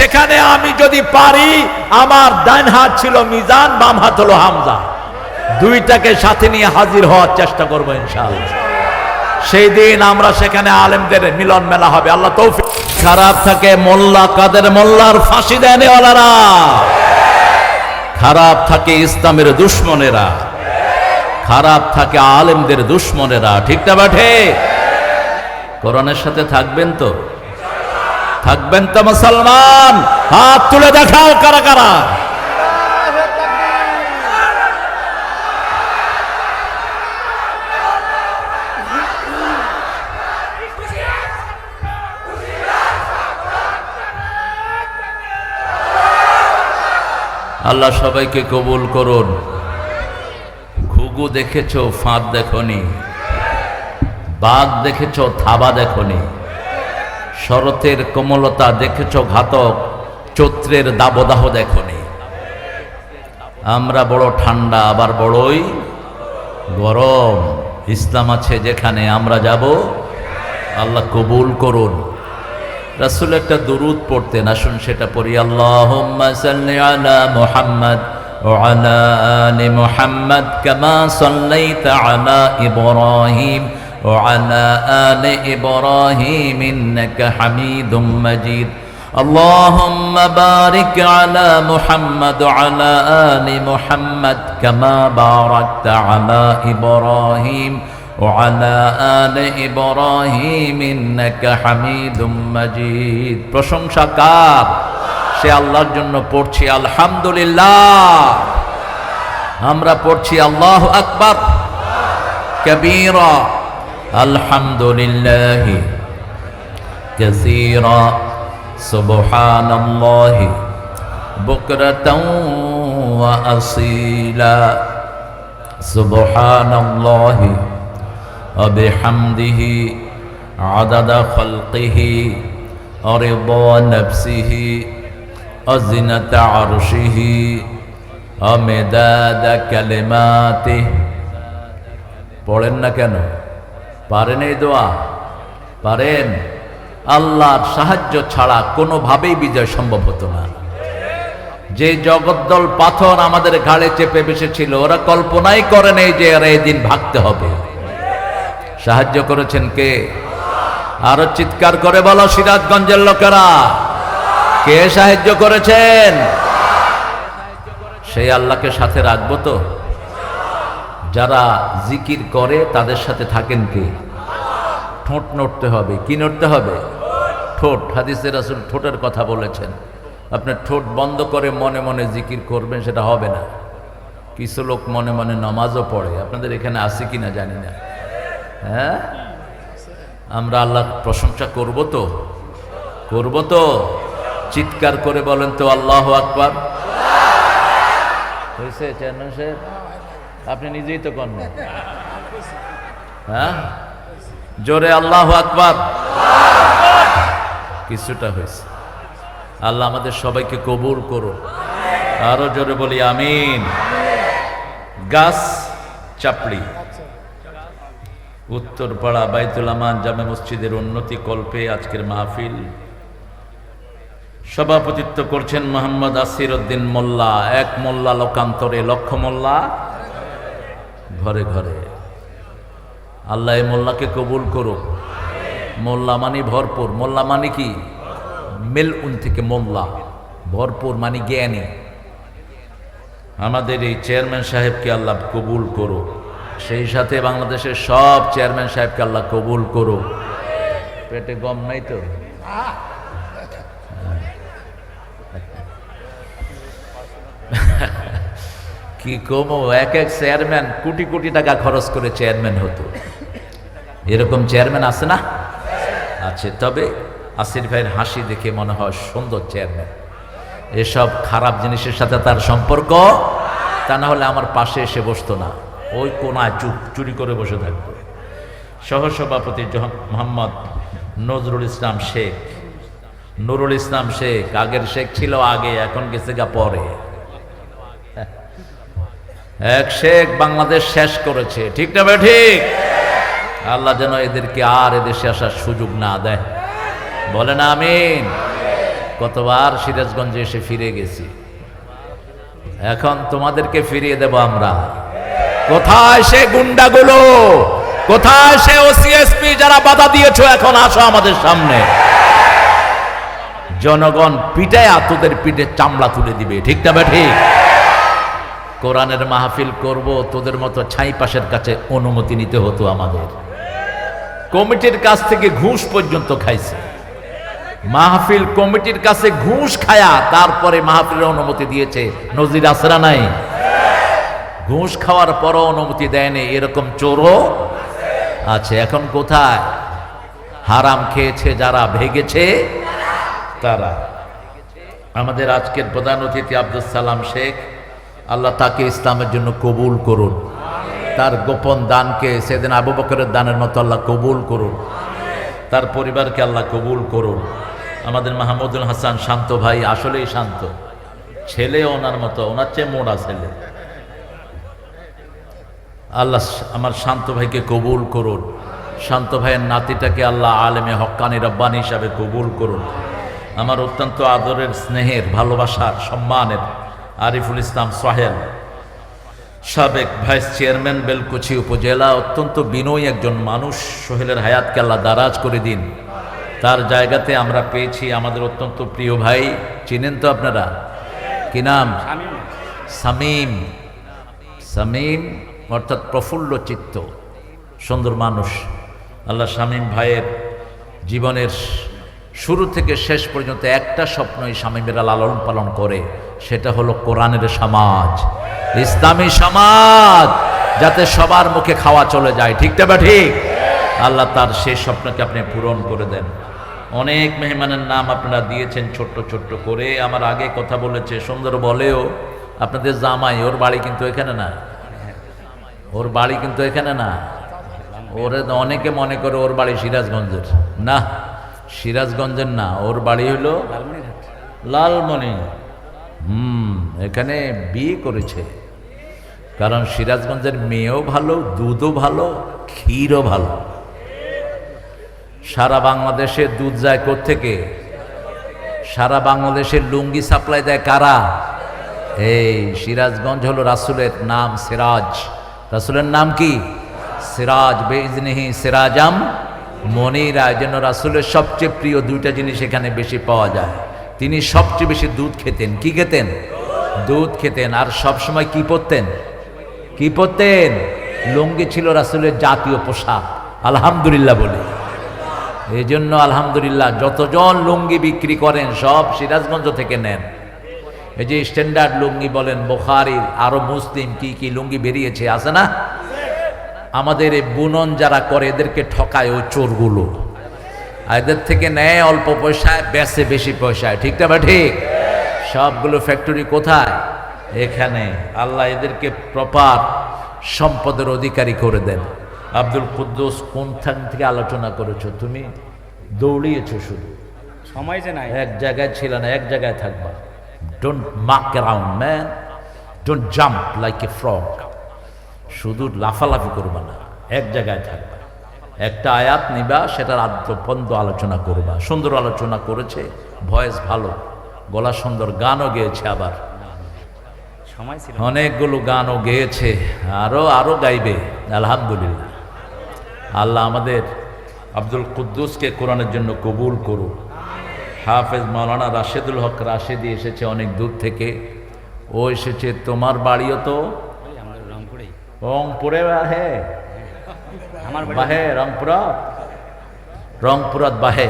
সেখানে আমি যদি পারি, আমার ডান হাত ছিল মিজান, বাম হাত হলো হামজা, দুইটাকে সাথে নিয়ে হাজির হওয়ার চেষ্টা করবো ইনশাআল্লাহ। সেই দিন আমরা সেখানে আলেমদের মিলন মেলা হবে। আল্লাহ তৌফিক। খারাপ থাকে মোল্লা, কাদের মোল্লার ফাঁসি দেনে ওয়ালারা, খারাপ থাকে ইসলামের দুশ্মনেরা, খারাপ থাকে আলেমদের দুশ্মনেরা, ঠিক না বাঠে? কোরআনের সাথে থাকবেন তো? থাকবেন তো মুসলমান? হাত তুলে দেখাও কারা কারা। আল্লাহ সবাইকে কবুল করুন। ঘুঘু দেখেছো, ফাঁদ দেখনি, বাঘ দেখেছো, থাবা দেখনি, শরতের কোমলতা দেখেছো, ঘাতক চৈত্রের দাবদাহ দেখনি। আমরা বড় ঠান্ডা, আবার বড়ই গরম। ইসলাম আছে যেখানে, আমরা যাব। আল্লাহ কবুল করুন। রাসূল একটা দুরূদ পড়তেন, আসুন সেটা পড়ি। আল্লাহুম্মা সাল্লি আলা মুহাম্মাদ ওয়া আলা আলি মুহাম্মাদ কামা সাল্লাইতা আলা ইব্রাহিম ওয়া আলা আলি ইব্রাহিম ইন্নাকা হামিদুম মাজিদ। আল্লাহুম্মা বারিক আলা মুহাম্মাদ ওয়া আলা আলি মুহাম্মাদ কামা বারাকতা আলা ইব্রাহিম وعلى آل إبراهيم إنك حميد مجيد। প্রশংসা কার? সে আল্লাহর জন্য পড়ছি আলহামদুলিল্লাহ। আমরা পড়ছি আল্লাহু আকবার কবীরা, আলহামদুলিল্লাহি কাসীরা, সুবহানাল্লাহি বুকরাতাও ওয়া আসীলা, সুবহানাল্লাহি وبحمده عدد خلقه ورضا نفسه وزنة عرشه ومداد كلماته। পড়েন না কেন? পারেন এই দোয়া? পারেন? আল্লাহর সাহায্য ছাড়া কোনোভাবেই বিজয় সম্ভব হতো না। যে জগদ্দল পাথর আমাদের ঘাড়ে চেপে বসেছিল, ওরা কল্পনাই করে নেই যে এরা এই দিন ভাগতে হবে। সাহায্য করেছেন কে? আরো চিৎকার করে বলো সিরাজগঞ্জের লোকেরা, কে সাহায্য করেছেন? সেই আল্লাহকে সাথে রাখবো তো? যারা জিকির করে তাদের সাথে থাকেন কে? ঠোঁট নড়তে হবে। কি নড়তে হবে? ঠোঁট। হাদিসে রাসূল ঠোঁটের কথা বলেছেন। আপনার ঠোঁট বন্ধ করে মনে মনে জিকির করবেন, সেটা হবে না। কিছু লোক মনে মনে নামাজও পড়ে, আপনাদের এখানে আছে কিনা জানি না। হ্যাঁ, আমরা আল্লাহর প্রশংসা করব তো? করব তো? চিৎকার করে বলেন তো আল্লাহু আকবার। হয়েছে চেয়ারম্যান সাহেব? আপনি নিজেই তো করেন না। হ্যাঁ, জোরে আল্লাহু আকবার। কিছুটা হয়েছে। আল্লাহ আমাদের সবাইকে কবুল করুন। আরো জোরে বলি আমিন। গাছ চাপড়ি, উত্তরপাড়া বাইতুল আমান জামে মসজিদের উন্নতি কল্পে আজকের মাহফিল। সভাপতিত্ব করছেন মোহাম্মদ আসির উদ্দিন মোল্লা। এক মোল্লা লোকান্তরে লক্ষ মোল্লা ঘরে ঘরে। আল্লাহ এই মোল্লাকে কবুল করুক। মোল্লা মানে ভরপুর। মোল্লা মানে কি? মেল উন থেকে মোল্লা, ভরপুর মানে জ্ঞানী। আমাদের এই চেয়ারম্যান সাহেবকে আল্লাহ কবুল করুক, সেই সাথে বাংলাদেশের সব চেয়ারম্যান সাহেবকে আল্লাহ কবুল করুক। পেটে গম নাই তো? কি কমো, এক এক চেয়ারম্যান কোটি কোটি টাকা খরচ করে চেয়ারম্যান হতো। এরকম চেয়ারম্যান আছে না? আছে। তবে আসির ভাইয়ের হাসি দেখে মনে হয় সুন্দর চেয়ারম্যান। এসব খারাপ জিনিসের সাথে তার সম্পর্ক, তা না হলে আমার পাশে এসে বসতো না, ওই কোনায় চুরি করে বসে থাকতো। সহসভাপতি মোহাম্মদ নজরুল ইসলাম শেখ, নুরুল ইসলাম শেখ। আগের শেখ ছিল আগে, এখন গেছে গা পরে। এক শেখ বাংলাদেশ শেষ করেছে, ঠিক না ভাই? ঠিক। আল্লাহ যেন এদেরকে আর এদেশে আসার সুযোগ না দেয়। বলেন আমিন। কতবার সিরাজগঞ্জে এসে ফিরে গেছি, এখন তোমাদেরকে ফিরিয়ে দেব আমরা। কোথায় সে গুন্ডাগুলো, কোথায় সে ওসিএসপি যারা বাধা দিয়েছো, এখন আসো আমাদের সামনে। জনগণ পিটায় তোদের পিঠে চামড়া তুলে দিবে, ঠিক না বে ঠিক? কোরআনের মাহফিল করব, তোদের মতো ছাই পাশের কাছে অনুমতি নিতে হতো আমাদের। কমিটির কাছ থেকে ঘুষ পর্যন্ত খাইছে, মাহফিল কমিটির কাছে ঘুষ খায়া তারপরে মাহফিলের অনুমতি দিয়েছে। নজির আসরা নাই? ঘুষ খাওয়ার পরও অনুমতি দেয়নি, এরকম চোরও আছে। এখন কোথায়? হারাম খেয়েছে যারা, ভেগেছে তারা। আমাদের আজকের প্রধান অতিথি আব্দুল সালাম শেখ, আল্লাহ তাকে ইসলামের জন্য কবুল করুন, তার গোপন দানকে সেদিন আবু বকরের দানের মতো আল্লাহ কবুল করুন, তার পরিবারকে আল্লাহ কবুল করুন। আমাদের মাহমুদুল হাসান শান্ত ভাই, আসলেই শান্ত ছেলে, ওনার মতো, ওনার চেয়ে মোড়া ছেলে। আল্লাহ আমার শান্ত ভাইকে কবুল করুন, শান্ত ভাইয়ের নাতিটাকে আল্লাহ আলেমে হক্কানি রব্বানি হিসাবে কবুল করুন। আমার অত্যন্ত আদরের, স্নেহের, ভালোবাসার, সম্মানের আরিফুল ইসলাম সোহেল, সাবেক ভাইস চেয়ারম্যান বেলকুচি উপজেলা, অত্যন্ত বিনয়ী একজন মানুষ। সোহেলের হায়াতকে আল্লাহ দারাজ করে দিন। তার জায়গাতে আমরা পেয়েছি আমাদের অত্যন্ত প্রিয় ভাই, চিনেন তো আপনারা, কি নাম? শামীম। শামীম অর্থাৎ প্রফুল্ল চিত্ত, সুন্দর মানুষ। আল্লাহ শামীম ভাইয়ের জীবনের শুরু থেকে শেষ পর্যন্ত একটা স্বপ্নই শামীমেরা লালন পালন করে, সেটা হলো কোরআনের সমাজ, ইসলামী সমাজ, যাতে সবার মুখে খাওয়া চলে যায়, ঠিক না ঠিক? আল্লাহ তার সেই স্বপ্নকে আপনি পূরণ করে দেন। অনেক মেহমানের নাম আপনারা দিয়েছেন ছোট্ট ছোট্ট করে, আমার আগে কথা বলেছে, সুন্দর বলেও, আপনাদের জামাই, ওর বাড়ি কিন্তু এখানে না, ওর বাড়ি কিন্তু এখানে না। ওরে অনেকে মনে করে ওর বাড়ি সিরাজগঞ্জের, না সিরাজগঞ্জের না, ওর বাড়ি হলো লালমনি। এখানে বিয়ে করেছে, কারণ সিরাজগঞ্জের মেয়েও ভালো, দুধও ভালো, ক্ষীরও ভালো। সারা বাংলাদেশে দুধ যায় কোত্থেকে? সারা বাংলাদেশের লুঙ্গি সাপ্লাই দেয় কারা? এই সিরাজগঞ্জ হলো রাসূলের নাম সিরাজ। রাসূলের নাম কি? সিরাজ, বেইজনিহি সিরাজাম মনিরা। এই জন্য রাসূলের সবচেয়ে প্রিয় দুইটা জিনিস এখানে বেশি পাওয়া যায়। তিনি সবচেয়ে বেশি দুধ খেতেন। কি খেতেন? দুধ খেতেন। আর সবসময় কি পরতেন? কি পরতেন? লুঙ্গি ছিল রাসূলের জাতীয় পোশাক। আলহামদুলিল্লাহ বলি। এই জন্য আলহামদুলিল্লাহ, যতজন লুঙ্গি বিক্রি করেন সব সিরাজগঞ্জ থেকে নেন। এই যে স্ট্যান্ডার্ড লুঙ্গি বলেন, বুখারীর, আরো মুসলিম কি কি লুঙ্গি বেরিয়েছে, আছে না? আমাদের এই বুনন যারা করে এদেরকে ঠকায় ওই চোরগুলো, এদের থেকে নেয় অল্প পয়সায়, বেচে বেশি পয়সায়, ঠিক না? ঠিক। সবগুলো ফ্যাক্টরি কোথায়? এখানে। আল্লাহ এদেরকে প্রপার সম্পদের অধিকারী করে দেন। আব্দুল কুদ্দুস কোনখান থেকে আলোচনা করেছো তুমি? দৌড়িয়েছো শুধু, সময় যে নাই, এক জায়গায় ছিল না, এক জায়গায় থাকবা। ডোন্ট মাক around man, don't jump like a frog. শুধু লাফালাফি করবা না, এক জায়গায় থাকবা। একটা আয়াত নিবা, সেটার আদ্যপন্দ আলোচনা করবা। সুন্দর আলোচনা করেছে, ভয়েস ভালো, গলা সুন্দর, গানও গেয়েছে, আবার সময় ছিল, অনেকগুলো গানও গেয়েছে, আরো গাইবে আলহামদুলিল্লাহ। আল্লাহ আমাদের আব্দুল কুদ্দুসকে কোরআনের জন্য কবুল করুন। হাফেজ মাওলানা রাশেদুল হক রাশেদি এসেছে অনেক দূর থেকে, ও এসেছে। তোমার বাড়িও তো রংপুরে বাহে, আমার বাহে রংপুরাত বাহে।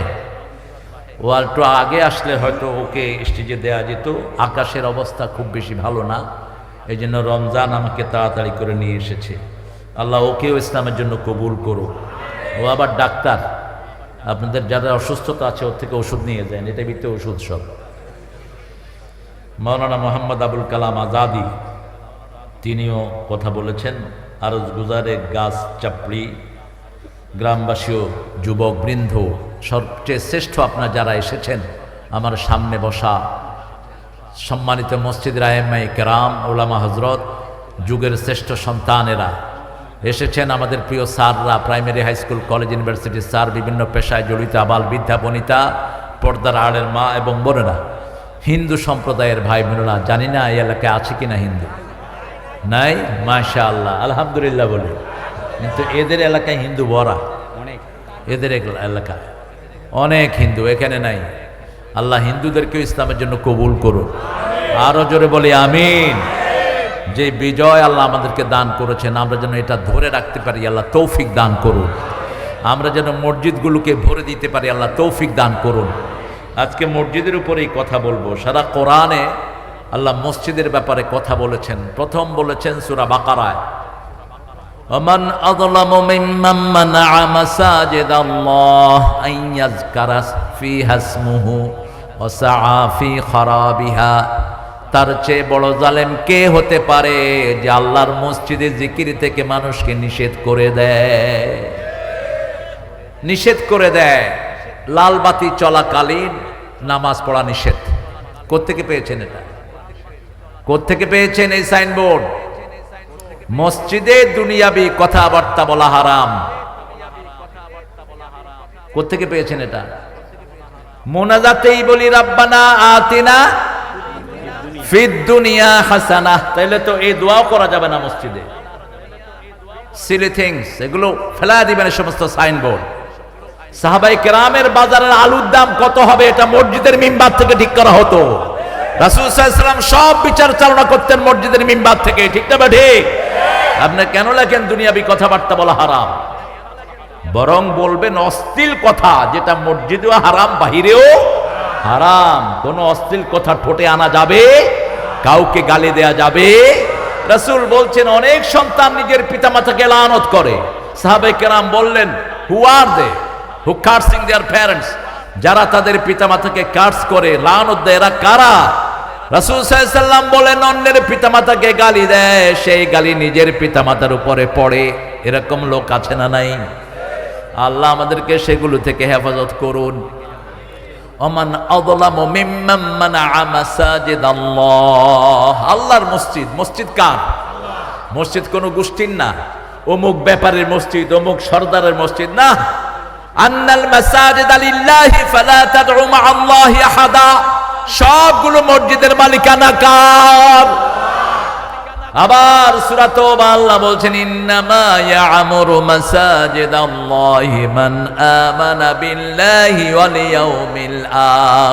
ও একটু আগে আসলে হয়তো ওকে স্টেজে দেওয়া যেত। আকাশের অবস্থা খুব বেশি ভালো না, এই জন্য রমজান আমাকে তাড়াতাড়ি করে নিয়ে এসেছে। আল্লাহ ওকেও ইসলামের জন্য কবুল করুক। ও আবার ডাক্তার, আপনাদের যারা অসুস্থতা আছে ওর থেকে ওষুধ নিয়ে যান, এটা ভিত্তি ওষুধ সব। মাওলানা মোহাম্মদ আবুল কালাম আজাদি, তিনিও কথা বলেছেন। আরজ গুজারে গাছ চাপড়ি, গ্রামবাসী ও যুবক বৃন্দ, সবচেয়ে শ্রেষ্ঠ আপনারা যারা এসেছেন, আমার সামনে বসা সম্মানিত মসজিদের আইম্মায়ে কেরাম, ওলামা হজরত, যুগের শ্রেষ্ঠ সন্তানেরা এসেছেন, আমাদের প্রিয় স্যাররা, primary, high school, college, university sir, বিভিন্ন পেশায় জড়িত আবাল বৃদ্ধা বনিতা, পর্দার আড়ের মা এবং বোনেরা, হিন্দু সম্প্রদায়ের ভাই বোনেরা, জানি না এই এলাকায় আছে কিনা হিন্দু, নাই? মাশাআল্লাহ, আলহামদুলিল্লাহ বলি। কিন্তু এদের এলাকায় হিন্দু ভরা, অনেক এদের এলাকায় অনেক হিন্দু, এখানে নাই। আল্লাহ হিন্দুদেরকেও ইসলামের জন্য কবুল করুন। আরো জোরে বলি আমিন। যে বিজয় আল্লাহ আমাদেরকে দান করেছেন, আমরা যেন এটা ধরে রাখতে পারি, আল্লাহ তৌফিক দান করুন। আমরা যেন মসজিদগুলোকে ভরে দিতে পারি, আল্লাহ তৌফিক দান করুন। আজকে মসজিদের উপরেই কথা বলবো। সারা কোরআনে আল্লাহ মসজিদের ব্যাপারে কথা বলেছেন। প্রথম বলেছেন সূরা বাকারায়, ওমান আযলামু মিম্মান মানাআ মাসাজিদাল্লাহ আন ইয়াযকারা ফীহা ইসমুহু ওয়া সাআ ফী খারাবিহা। তার চেয়ে বড় জালেম কে হতে পারে যে আল্লাহর মসজিদে জিকির থেকে মানুষকে নিষেধ করে দেয়, নিষেধ করে দেয়। লাল বাতি চলাকালীন নামাজ পড়া নিষেধ। কোত্থেকে পেয়েছেন এটা? কোত্থেকে পেয়েছেন এই সাইনবোর্ড? মসজিদে দুনিয়াবি কথাবার্তা বলা হারাম। কোত্থেকে পেয়েছেন এটা? মোনাজাতেই বলি রাব্বানা আতিনা ফিদ দুনিয়া হাসানাহ। তাইলে তো এই দোয়াও করা যাবে না মসজিদে। সিলি থিংস, এগুলো ফেলা দিবেন এই সমস্ত সাইনবোর্ড। সাহাবায়ে কেরামের বাজারের আলুর দাম কত হবে এটা মসজিদের মিম্বার থেকে ঠিক করা হতো। রাসূল সাল্লাল্লাহু আলাইহি ওয়াসাল্লাম সব বিচার চালনা করতেন মসজিদের মিম্বার থেকে, ঠিক না ঠিক? আপনি কেন লেখেন দুনিয়াবি কথাবার্তা বলা হারাম? বরং বলবেন অশ্লীল কথা, যেটা মসজিদেও হারাম, বাহিরেও হারাম। কোন অশ্লীল কথা ঠোঁটে আনা যাবে, কাউকে গালি দেয়া যাবে। রাসূল বলছেন অনেক সন্তান নিজের পিতামাতাকে লানত করে। সাহাবায়ে কেরাম বললেন, হু আর দে হু কার্সিং দেয়ার প্যারেন্টস? যারা তাদের পিতামাতাকে কার্স করে, লানত দেয়, এরা কারা? রাসূল সাল্লাল্লাহু আলাইহি ওয়াসাল্লাম বলেন, অন্যের পিতামাতাকে গালি দেয়, সেই গালি নিজের পিতামাতার উপরে পড়ে। এরকম লোক আছে না নাই? আল্লাহ আমাদেরকে সেগুলো থেকে হেফাজত করুন। ওমান আযলামু মিম্মান মানাআ মাসাজিদাল্লাহ। আল্লাহর মসজিদ, মসজিদ কার? মসজিদ কোন গোষ্ঠীর না, অমুক ব্যাপারের মসজিদ, অমুক সর্দারের মসজিদ না। আন্নাল মাসাজিদা লিল্লাহি ফালা তাদউ মা'আল্লাহি আহাদা। সবগুলো মসজিদের মালিকানা কার? আবার সূরা তাওবা আল্লাহ বলছেন, ইন্নামা ইয়া'মুরু মাসাজিদাল্লাহি মান আমানা বিল্লাহি ওয়াল ইয়াউমিল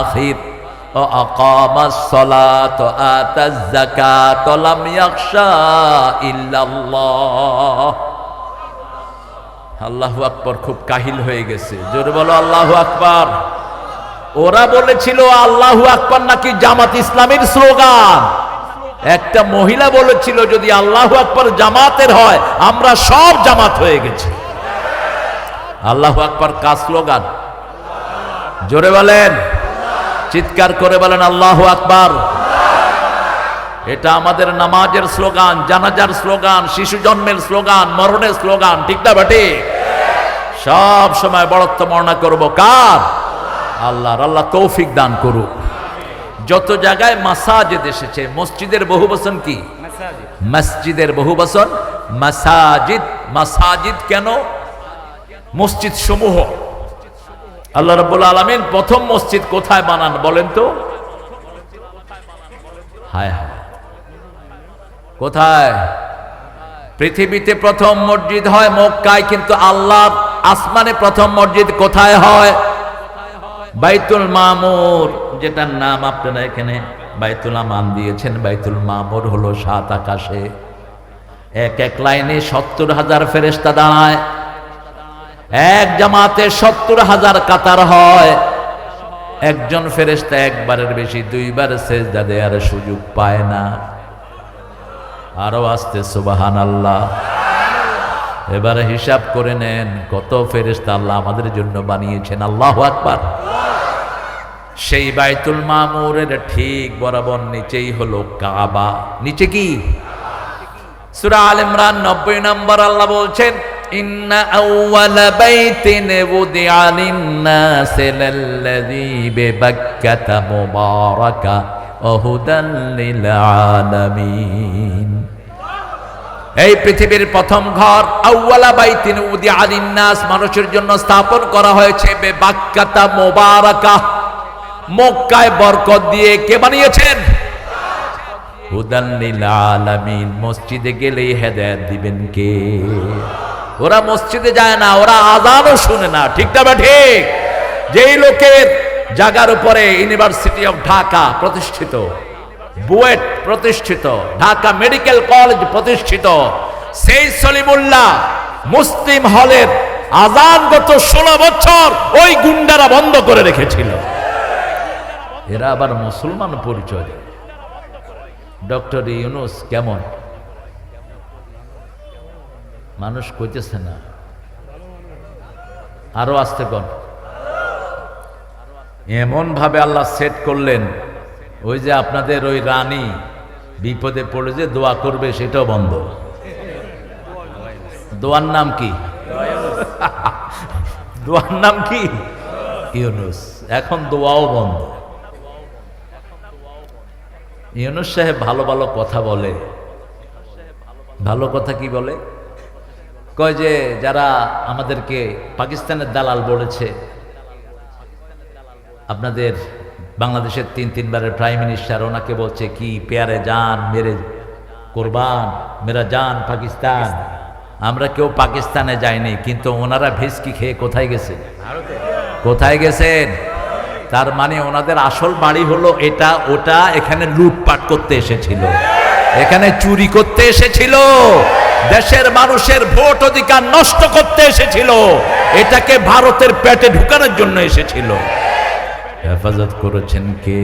আখির ওয়া আকামাস সালাতা ওয়া আতাজ যাকাতা ওয়া লাম ইয়াখশা ইল্লাল্লাহ। আল্লাহু আকবার। খুব কাহিল হয়ে গেছে, জোরে বলো আল্লাহু আকবার। ওরা বলেছিল আল্লাহু আকবার নাকি জামাত ইসলামের স্লোগান। একটা মহিলা বলেছিল যদি আল্লাহু আকবার জামাতের হয়, আমরা সব জামাত হয়ে গেছি। আল্লাহু আকবার কার স্লোগান? জোরে বলেন, চিৎকার করে বলেন আল্লাহু আকবার। এটা আমাদের নামাজের স্লোগান, জানাজার স্লোগান, শিশু জন্মের স্লোগান, মরণের স্লোগান, ঠিক না বেটে? সব সময় বড়ত্ব বর্ণনা করব কার? আল্লাহর। আল্লাহ তৌফিক দান করুক। যত জায়গায় মাসাজিদ এসেছে, মসজিদের বহুবচন কি? মাসাজিদ। মসজিদের বহুবচন মাসাজিদ। মাসাজিদ কেন? মসজিদ সমূহ। আল্লাহ রাব্বুল আলামিন প্রথম মসজিদ কোথায় বানান বলেন তো? হায় হায়, কোথায়? পৃথিবীতে প্রথম মসজিদ হয় মক্কায়, কিন্তু আল্লাহর আসমানে প্রথম মসজিদ কোথায় হয়? বাইতুল মামুর, যেটার নাম আপনারা এখানে বাইতুল আমান দিয়েছেন। বাইতুল মামুর হলো ৭ আকাশে। এক এক লাইনে ৭০,০০০ ফেরেশতা দাঁড়ায়। এক জামাতে ৭০,০০০ কাতার হয়। একজন ফেরেশতা একবারের বেশি ২বার সেজদা দেওয়ার সুযোগ পায় না। আরো আসতে সুবহানাল্লাহ। এবারে হিসাব করে নেন কত ফেরেশতা আল্লাহ আমাদের জন্য বানিয়েছেন। আল্লাহু আকবার। সেই বাইতুল মামুরের ঠিক বরাবর নিচেই হলো কাবা। নিচে কি? সূরা আল ইমরান ৯০ নম্বর আল্লাহ বলছেন, ইন্না আউওয়ালা বাইতিন উদিআ লিন-নাসি লাল্লাযী বিবাক্কাতা মুবারাকা ওয়া হুদাল লিল আলামিন। এই পৃথিবীর প্রথম ঘর আউওয়ালা বাইতিন উদিআ লিন-নাস, মানুষের জন্য স্থাপন করা হয়েছে, বিবাক্কাতা মুবারাকা, মক্কায় বরকত দিয়ে কে বানিয়েছেন? হুদান লিল আলামিন। মসজিদে গেলেই হেদায়েত দিবেন কে? ওরা মসজিদে যায় না, ওরা আযানও শুনে না, ঠিক না বা ঠিক? যেই লোকের জায়গার উপরে ইউনিভার্সিটি অফ ঢাকা প্রতিষ্ঠিত, বুয়েট প্রতিষ্ঠিত, ঢাকা মেডিকেল কলেজ প্রতিষ্ঠিত, সেই সলিমুল্লাহ মুসলিম হলের আযান গত 16 বছর ওই গুন্ডারা বন্ধ করে রেখেছিল। এরা আবার মুসলমান পরিচয় দেয়। ডক্টর ইউনূস কেমন মানুষ কইতেছে না, আরো আসতে কন। এমন ভাবে আল্লাহ সেট করলেন, ওই যে আপনাদের ওই রানী বিপদে পড়ে যে দোয়া করবে সেটাও বন্ধ। দোয়ার নাম কি? দোয়ার নাম কি? ইউনূস। এখন দোয়াও বন্ধ। ইউনূস সাহেব ভালো ভালো কথা বলে। ভালো কথা কি বলে? কয় যে যারা আমাদেরকে পাকিস্তানের দালাল বলেছে, আপনাদের বাংলাদেশের 3-3 বারের প্রাইম মিনিস্টার ওনাকে বলছে কি পেয়ারে জান মেরে কোরবান মেরা জান পাকিস্তান। আমরা কেউ পাকিস্তানে যাইনি, কিন্তু ওনারা ভেস্কি খেয়ে কোথায় গেছে? কোথায় গেছেন? তার মানে ওনাদের আসল বাড়ি হলো এটা ওটা, এখানে লুটপাট করতে এসেছিল, এখানে চুরি করতে এসেছিল, দেশের মানুষের ভোট অধিকার নষ্ট করতে এসেছিল, এটাকে ভারতের পেটে ঢুকানোর জন্য এসেছিল। হেফাজত করেছেন কে?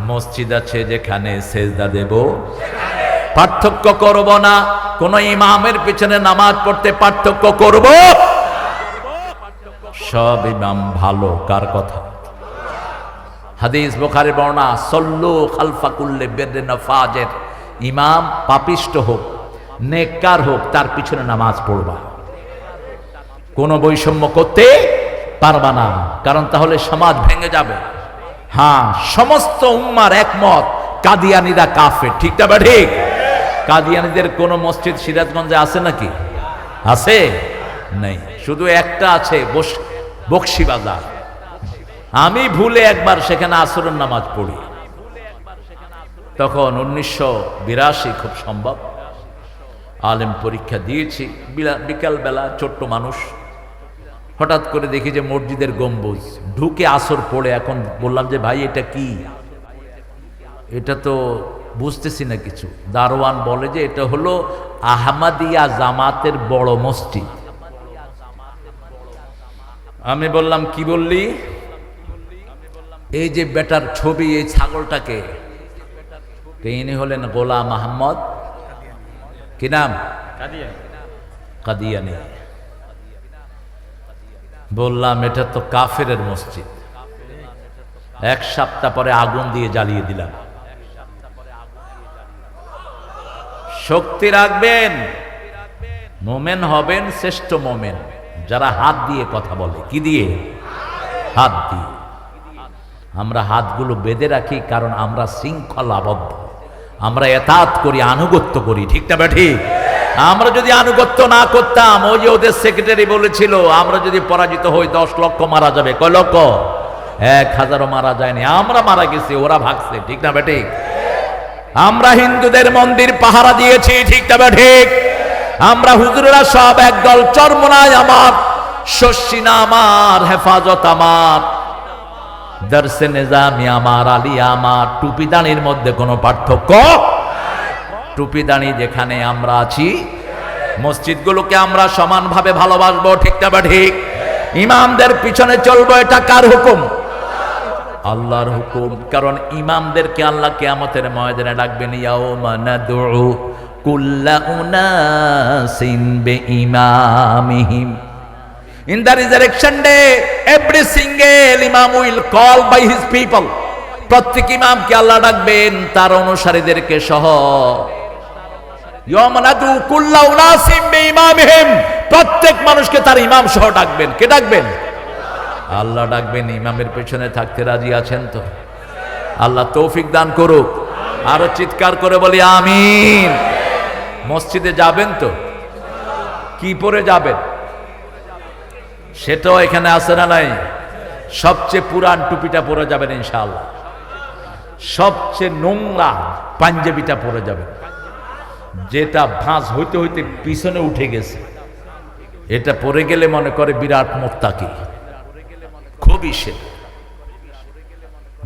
মসজিদ আছে যেখানে সেজদা দেব, পার্থক্য করব না। কোন ইমামের পিছনে নামাজ পড়তে পার্থক্য করব? সব ইমাম ভালো। কার কথা? হাদিস বুখারী বর্ণনা, সল্লু খালফা কুল্লি বিররিন ওয়া ফাজির। ইমাম পাপিষ্ট হোক নেককার হোক, তার পিছনে নামাজ পড়বা। কোনো বৈষম্য করতে পারবা না, কারণ তাহলে সমাজ ভেঙে যাবে। হ্যাঁ, সমস্ত উম্মার একমত কাদিয়ানীরা কাফের, ঠিক না? ঠিক। কাদিয়ানীদের কোন মসজিদ সিরাজগঞ্জে আছে নাকি? আছে? নেই। শুধু একটা আছে, বকশীবাজার। আমি ভুলে একবার সেখানে আসরের নামাজ পড়ি, তখন 1982 খুব সম্ভব। আলেম পরীক্ষা দিয়েছি, বিকাল বেলা, ছোট্ট মানুষ। হঠাৎ করে দেখি যে মসজিদের গম্বুজ, ঢুকে আসর পড়ে। এখন বললাম যে ভাই এটা কি? এটা তো বুঝতেছি না কিছু। দারোয়ান বলে যে এটা হলো আহমদিয়া জামাতের বড় মসজিদ। আমি বললাম কি বললি? এই যে বেটার ছবি, এই ছাগলটাকে, ইনি হলেন গোলাম আহমদ, কি নাম? কাদিয়ানী। বললাম এটা তো কাফেরের মসজিদ। 1 সপ্তাহ পরে আগুন দিয়ে জ্বালিয়ে দিলাম। শক্তি রাখবেন, মোমেন হবেন, শ্রেষ্ঠ মোমেন যারা হাত দিয়ে কথা বলে। কি দিয়ে? হাত দিয়ে। আমরা হাতগুলো বেঁধে রাখি, কারণ আমরা শৃঙ্খলাবদ্ধ, আমরা এতাত করি, আনুগত্য করি, ঠিক না? ঠিক। আমরা যদি আনুগত্য না করতাম, ওই যে ওদের সেক্রেটারি বলেছিল আমরা যদি পরাজিত হই 10 লক্ষ মারা যাবে। কয় লক্ষ? 1000ও মারা যায়নি, আমরা মারা গেছি, ওরা ভাগছে, ঠিক না? ঠিক। আমরা হিন্দুদের মন্দির পাহারা দিয়েছি, ঠিক না? ঠিক। আমরা হুজুরেরা সব একদল, চরমনায় আমার, শস্যিনা আমার, হেফাজত আমার, দর্শে নিজামি আমার, আলিয়া আমার। টুপি দাঁড়ির মধ্যে কোনো পার্থক্য? টুপি দাঁড়ি যেখানে আমরা আছি, মসজিদগুলোকে আমরা সমানভাবে ভালোবাসবো, ঠিক না? ঠিক। ইমামদের পিছনে চলবো, এটা কার হুকুম? আল্লাহর হুকুম। কারণ ইমামদেরকে আল্লাহ কিয়ামতের ময়দানে ডাকবেন, ইয়াউমা নাদউ কুল্লা উনাসিন বিইমামিহিম। In the resurrection day, every single imam will call by his people. প্রত্যেক ইমামকে আল্লাহ ডাকবেন তার অনুসারীদেরকে সহ। ইয়াউমা নাদউ কুল্লা উনাসিন বিইমামিহিম। প্রত্যেক মানুষকে তার ইমাম সহ ডাকবেন। কে ডাকবেন? আল্লাহ ডাকবেন। ইমামের পেছনে থাকতে রাজি আছেন তো? আল্লাহ তৌফিক দান করুক। আরো চিৎকার করে বলি আমিন। মসজিদে যাবেন তো? কি পরে যাবেন? সেটাও এখানে আছে না নাই? সবচেয়ে পুরান টুপিটা পরে যাবেন ইনশাআল্লাহ, সবচেয়ে নোংরা পাঞ্জাবিটা পরে যাবেন, যেটা ভাঁজ হইতে হইতে পিছনে উঠে গেছে, এটা পরে গেলে মনে করে বিরাট মোত্তাকি, খুবই সে।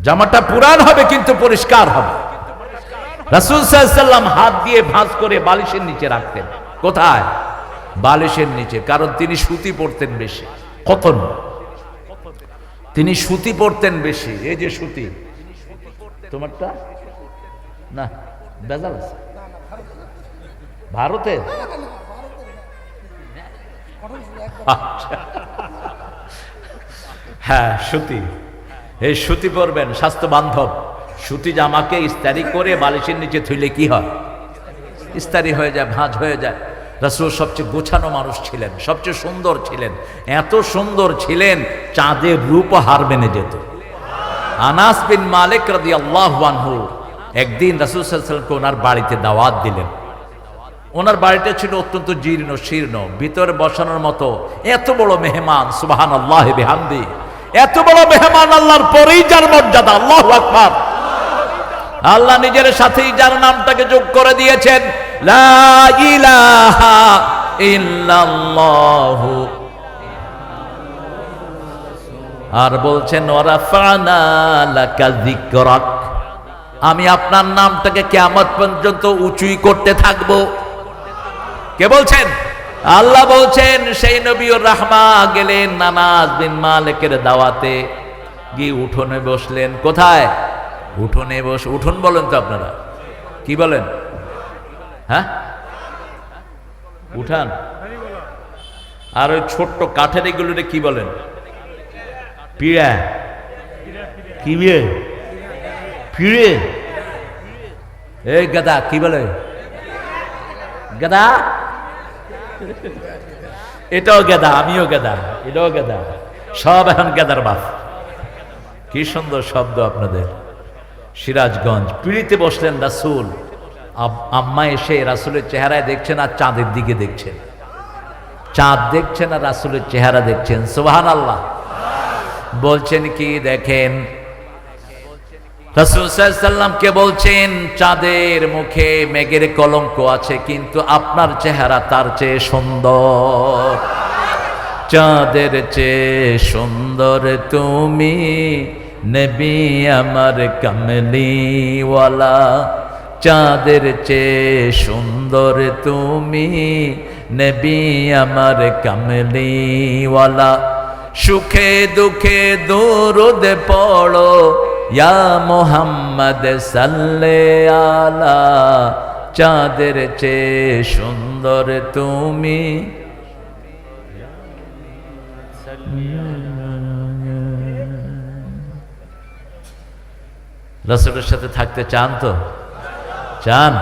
জামাটা পুরান হবে কিন্তু পরিষ্কার হবে। রাসূল সাল্লাল্লাহু আলাইহি ওয়াসাল্লাম হাত দিয়ে ভাঁজ করে বালিশের নিচে রাখতেন। কোথায়? বালিশের নিচে। কারণ তিনি সুতি পরতেন বেশি, কতন, তিনি সুতি পরতেন বেশি। এই যে সুতি, তোমারটা না বেজাল আছে ভারতে, আচ্ছা। হ্যাঁ সুতি, এই সুতি পরবেন, স্বাস্থ্য বান্ধব সুতি জামাকে ইস্তারি করে বালিশের নিচে থুইলে কি হয়? ইস্তারি হয়ে যায়, ভাঁজ হয়ে যায়। রাসূল সবচেয়ে গোছানো মানুষ ছিলেন, সবচেয়ে সুন্দর ছিলেন, এত সুন্দর ছিলেন চাঁদের রূপ হার মেনে যেত। আনাস বিন মালিক রাদিয়াল্লাহু আনহু একদিন রাসূল সাল্লাল্লাহু আলাইহি ওয়াসাল্লামকে ওনার বাড়িতে দাওয়াত দিলেন। ওনার বাড়িটা ছিল অত্যন্ত জীর্ণ শীর্ণ, ভিতরে বসানোর মতো এত বড় মেহমান, সুবহানাল্লাহি বিহামদি, এত বড় মেহমান আল্লাহর পরেই যার মর্যাদা, আল্লাহু আকবার। আল্লাহ নিজের সাথেই যার নামটাকে যোগ করে দিয়েছেন, লা ইলাহা ইল্লাল্লাহু, আর বলছেন ওয়ারাফানা লাকা যিকরাক, আমি আপনার নামটাকে কিয়ামত পর্যন্ত উঁচুই করতে থাকব। কে বলছেন? আল্লাহ বলছেন। সেই নবীর রাহমা গেলেন আনাস বিন মালিকের দাওয়াতে, গিয়ে উঠোনে বসলেন। কোথায়? উঠোনে বসে, উঠোন বলেন তো আপনারা, কি বলেন? হ্যাঁ উঠান। আর ওই ছোট্ট কাঠের এগুলোরে কি বলেন? পিড়া। কি বিয়ে? পিড়ে। এই গাদা কি বলে? গাদা। এটাও গাদা, আমিও গাদা, এটাও গাদা, সব এখন গাদার বাপ। কি সুন্দর শব্দ আপনাদের। সিরাজগঞ্জ পিড়িতে বসলেন রাসূল। আম্মা এসে রাসূলের চেহারায় দেখছেন আর চাঁদের দিকে দেখছেন, চাঁদ দেখছেন আর রাসূলের চেহারা দেখছেন। সুবহানাল্লাহ। বলছেন কি দেখেন, রাসূল সাল্লাল্লাহু আলাইহি ওয়াসাল্লামকে বলছেন চাঁদের মুখে মেঘের কলঙ্ক আছে, কিন্তু আপনার চেহারা তার চেয়ে সুন্দর, চাঁদের চেয়ে সুন্দর তুমি, নবী আমার কামলিওয়ালা, চাঁদের চেয়ে সুন্দর তুমি, নবী আমার কামলিওয়ালা। সুখে দুঃখে দরুদ পড়ো, ইয়া মুহাম্মদ সাল্লে আলা, চাঁদের চেয়ে সুন্দর তুমি। রাসূলের সাথে থাকতে চান তো? চান?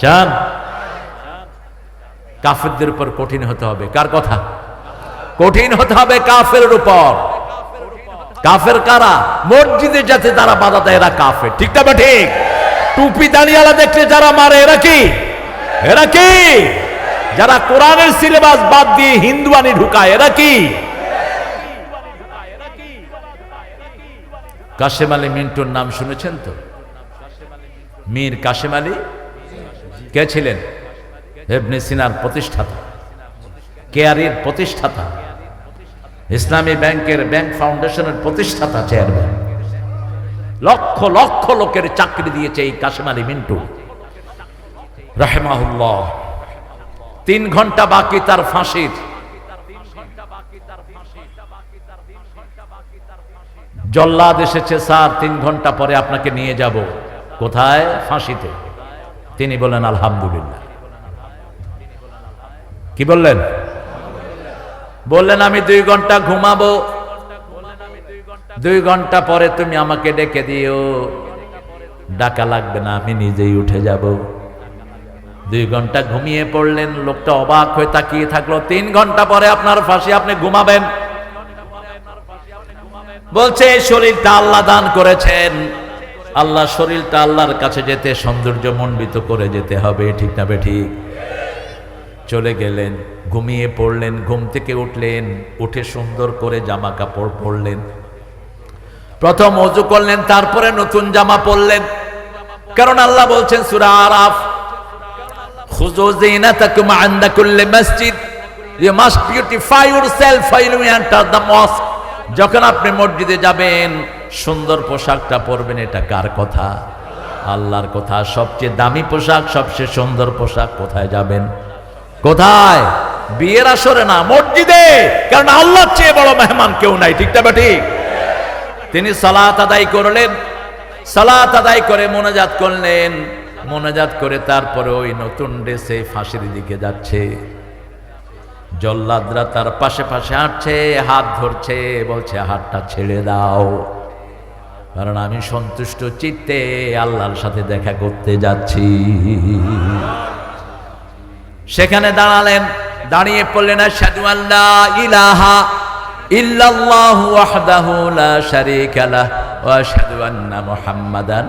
চান? কাফেরদের উপর কঠিন হতে হবে। কার কথা? কঠিন হতে হবে কাফেরের উপর। কাফের কারা? মসজিদে যাতে তারা বাধা দেয় এরা কাফের, ঠিক না বা ঠিক? টুপি দাঁড়িয়ালা দেখলে যারা মারে এরা কি? এরা কি? যারা কোরআনের সিলেবাস বাদ দিয়ে হিন্দুয়ানি ঢুকায় এরা কি? কাশেম আলী মিন্টুর নাম শুনেছেন তো? মীর কাশেম আলী কে ছিলেন? ইবনে সিনার প্রতিষ্ঠাতা, কেয়ারির প্রতিষ্ঠাতা, ইসলামী ব্যাংকের ব্যাংক ফাউন্ডেশনের প্রতিষ্ঠাতা, চেয়ারম্যান। লক্ষ লক্ষ লোকের চাকরি দিয়েছে এই কাশেম আলী মিন্টু রাহিমাহুল্লাহ। 3 ঘন্টা বাকি তার ফাঁসির। জল্লাদ এসেছে, স্যার 3 ঘন্টা পরে আপনাকে নিয়ে যাব। কোথায়? ফাঁসিতে। তিনি বলেন আলহামদুলিল্লাহ। কি বললেন? বললেন আমি 2 ঘন্টা ঘুমাবো, 2 ঘন্টা পরে তুমি আমাকে ডেকে দিও। ডাকা লাগবে না, আমি নিজেই উঠে যাব। 2 ঘন্টা ঘুমিয়ে পড়লেন। লোকটা অবাক হয়ে তাকিয়ে থাকলো। 3 ঘন্টা পরে আপনার ফাঁসি, আপনি ঘুমাবেন? বলছে শরীরটা আল্লাহ দান করেছেন, আল্লাহ শরীরটা আল্লাহর কাছে যেতে সৌন্দর্য মণ্ডিত করে যেতে হবে, ঠিক না বেঠিক? চলে গেলেন, ঘুমিয়ে পড়লেন। ঘুম থেকে উঠলেন, উঠে সুন্দর করে জামা কাপড় পরলেন, প্রথম ওযু করলেন, তারপরে নতুন জামা পরলেন। কারণ আল্লাহ বলছেন সূরা আরাফ, খুযু যিনাতাকুম ইনদা কুল্লি মসজিদ, you must beautify yourself while you enter the mosque। যখন আপনি মসজিদে যাবেন সুন্দর পোশাকটা পরবেন। এটা কার কথা? আল্লাহর কথা। সবচেয়ে দামি পোশাক, সবচেয়ে সুন্দর পোশাক কোথায় যাবেন? কোথায়? বিয়ের আসরে না, মসজিদে। কারণ আল্লাহর চেয়ে বড় মেহমান কেউ নাই, ঠিক না ঠিক? তিনি সালাত আদায় করলেন, সালাত আদায় করে মোনাজাত করলেন, মোনাজাত করে তারপরে ওই নতুন ড্রেসে ফাঁসির দিকে যাচ্ছে। জল্লাদরা তার পাশে পাশে হাঁটছে, হাত ধরছে, বলছে হাতটা ছেড়ে দাও, কারণ আমি সন্তুষ্ট চিত্তে আল্লাহর সাথে দেখা করতে যাচ্ছি। সেখানে দাঁড়ালেন, দাঁড়িয়ে পড়লেন আশহাদু আল্লা ইলাহা ইল্লাল্লাহু ওয়াহদাহু লা শারীকা লাহু ওয়া আশহাদু আন্না মুহাম্মাদান।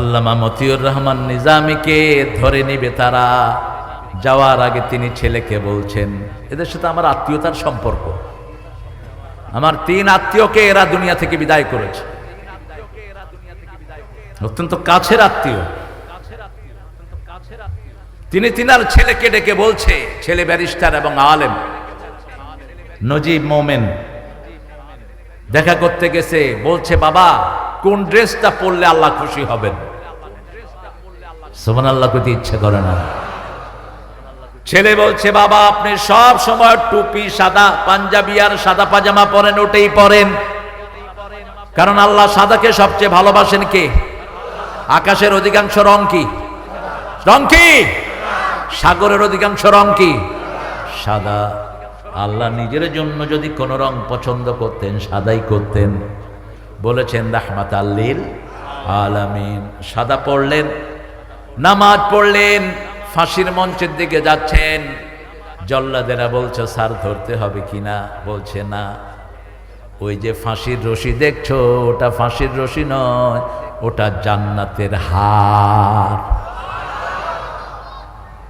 আল্লামা মতিউর রহমান নিজামীকে ধরে নিবে তারা। যাওয়ার আগে তিনি ছেলেকে বলছেন, এদের সাথে আমার আত্মীয়তার সম্পর্ক, আমার 3 আত্মীয়কে এরা দুনিয়া থেকে বিদায় করেছে, অত্যন্ত কাছের আত্মীয়। তিনি তিনার ছেলেকে ডেকে বলছে, ছেলে ব্যারিস্টার এবং আলেম, নজিব মোমেন, দেখা করতে গেছে। বলছে, বাবা কোন ড্রেসটা পরলে আল্লাহ খুশি হবেন? সুবহানাল্লাহ কইতে ইচ্ছে করে না। ছেলে বলছে, বাবা আপনি সব সময় টুপি, সাদা পাঞ্জাবি আর সাদা পাজামা পরেন, ওটাই পরেন, কারণ আল্লাহ সাদাকে সবচেয়ে ভালোবাসেন কে? আকাশের অধিকাংশ রং কি? রং কি? সাগরের অধিকাংশ রং কি? সাদা। আল্লাহ নিজের জন্য যদি কোন রং পছন্দ করতেন সাদাই করতেন। বলেছেন রাহমাতাল লিল আলামিন। সাদা পড়লেন, নামাজ পড়লেন, ফাঁসির মঞ্চের দিকে যাচ্ছেন। জল্লাদেরা বলছে, স্যার ধরতে হবে কিনা? বলছে না, ওই যে ফাঁসির রশি দেখছো, ওটা ফাঁসির রশি নয়, ওটা জান্নাতের হার।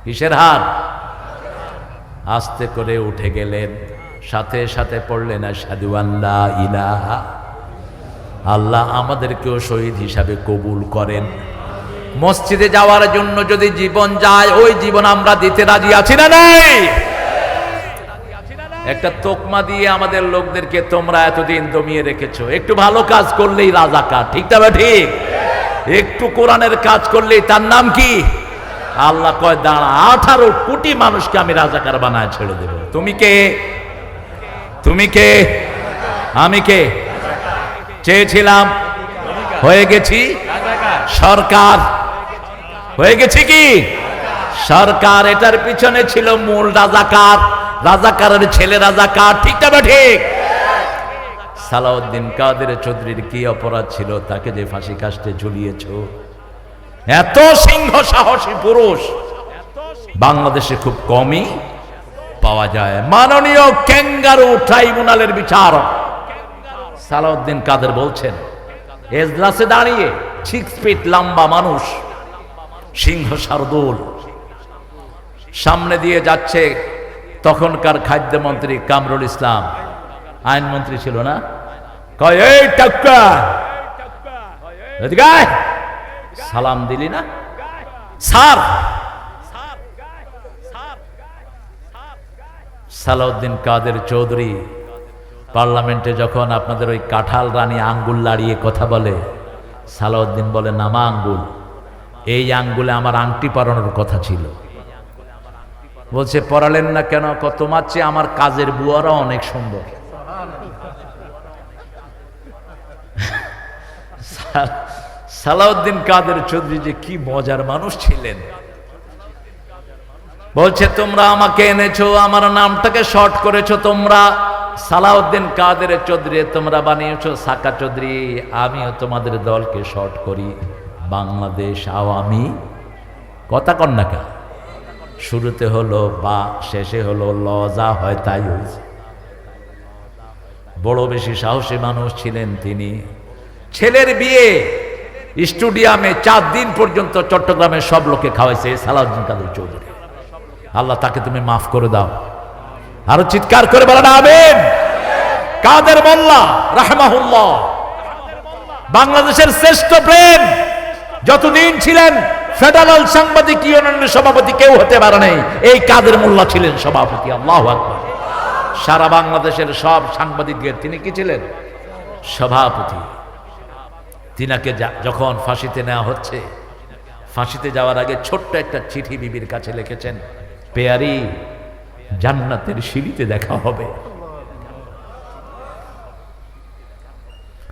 কিসের হার? আস্তে করে উঠে গেলেন, সাথে সাথে পড়লেন আশহাদু আল্লা ইলাহা। আল্লাহ আমাদেরকেও শহীদ হিসাবে কবুল করেন। মসজিদে যাওয়ার জন্য যদি জীবন যায়, ওই জীবন আমরা দিতে রাজি আছি না নাই? একটা তোকমা দিয়ে আমাদের লোকদেরকে তোমরা এতদিন দমিয়ে রেখেছো, একটু ভালো কাজ করলেই রাজাকার, ঠিক না ঠিক? একটু কোরআনের কাজ করলেই তার নাম কি? আল্লাহ কয় দাঁড়া, 18 কোটি মানুষকে আমি রাজাকার বানায় ছেড়ে দেব। তুমি কে? তুমি কে? আমি কে? চেয়েছিলাম, হয়ে গেছি সরকার, হয়ে গেছি কি সরকার। এটার পিছনে ছিল মূল রাজাকার, রাজাকারের ছেলে রাজাকার, ঠিক না ঠিক? সালাউদ্দিন কাদের চৌধুরীর কি অপরাধ ছিল তাকে যে ফাঁসি কাস্টে ঝুলিয়েছ? এত সিংহ সাহসী পুরুষ বাংলাদেশে খুব কমই পাওয়া যায়। মাননীয় ক্যাঙ্গারু ট্রাইব্যুনালের বিচারক সালাউদ্দিন কাদের বলছেন, এজলাসে দাঁড়িয়ে 6 ফিট লম্বা মানুষ, সিংহ শার্দুল, সামনে দিয়ে যাচ্ছে তখনকার খাদ্যমন্ত্রী কামরুল ইসলাম, আইনমন্ত্রী ছিল না, কয় এই টাক্কা এদিকে আয়। সালাম দিলি না স্যার? সালাউদ্দিন কাদের চৌধুরী পার্লামেন্টে যখন আপনাদের ওই কাঁঠাল রানী আঙ্গুল লাড়িয়ে কথা বলে, সালাউদ্দিন বলে নামা আঙ্গুল, এই আঙ্গুলে আমার আংটি পরানোর কথা ছিল। বলছে পরালেন না কেন? তোমার চেয়ে আমার কাজের বুয়ারা অনেক সুন্দর। সালাউদ্দিন কাদের চৌধুরী যে কি মজার মানুষ ছিলেন। বলছে তোমরা আমাকে এনেছো, আমার নামটাকে শর্ট করেছো তোমরা, সালাউদ্দিন কাদের চৌধুরী তোমরা বানিয়েছো সাকা চৌধুরী, আমিও তোমাদের দলকে শর্ট করি বাংলাদেশ আওয়ামী। কথা কন্যাকা শুরুতে হলো বা, শেষে হলো ল, যা হয় তাই হয়েছে। বড় বেশি সাহসী মানুষ ছিলেন তিনি। ছেলের বিয়ে স্টুডিয়ামে 4 দিন পর্যন্ত চট্টগ্রামের সব লোকে খাওয়াইছে সালাউদ্দিন কাদের চৌধুরী। আল্লাহ তাকে তুমি মাফ করে দাও। আরো চিৎকার করে বলেন আমিন। কাদের মোল্লা রাহমাহুল্লাহ, বাংলাদেশের শ্রেষ্ঠ ব্রেন, যতদিন ছিলেন ফেডারেল সাংবাদিক ইউনিয়নের সভাপতি কেউ হতে পারে নাই, এই কাদের মোল্লা ছিলেন সভাপতি। আল্লাহু আকবার। সারা বাংলাদেশের সব সাংবাদিকদের তিনি কি ছিলেন? সভাপতি। তিনাকে যখন ফাঁসিতে নেওয়া হচ্ছে, ফাঁসিতে যাওয়ার আগে ছোট্ট একটা চিঠি বিবির কাছে লিখেছেন, পেয়ারি জান্নাতের সিঁড়িতে দেখা হবে।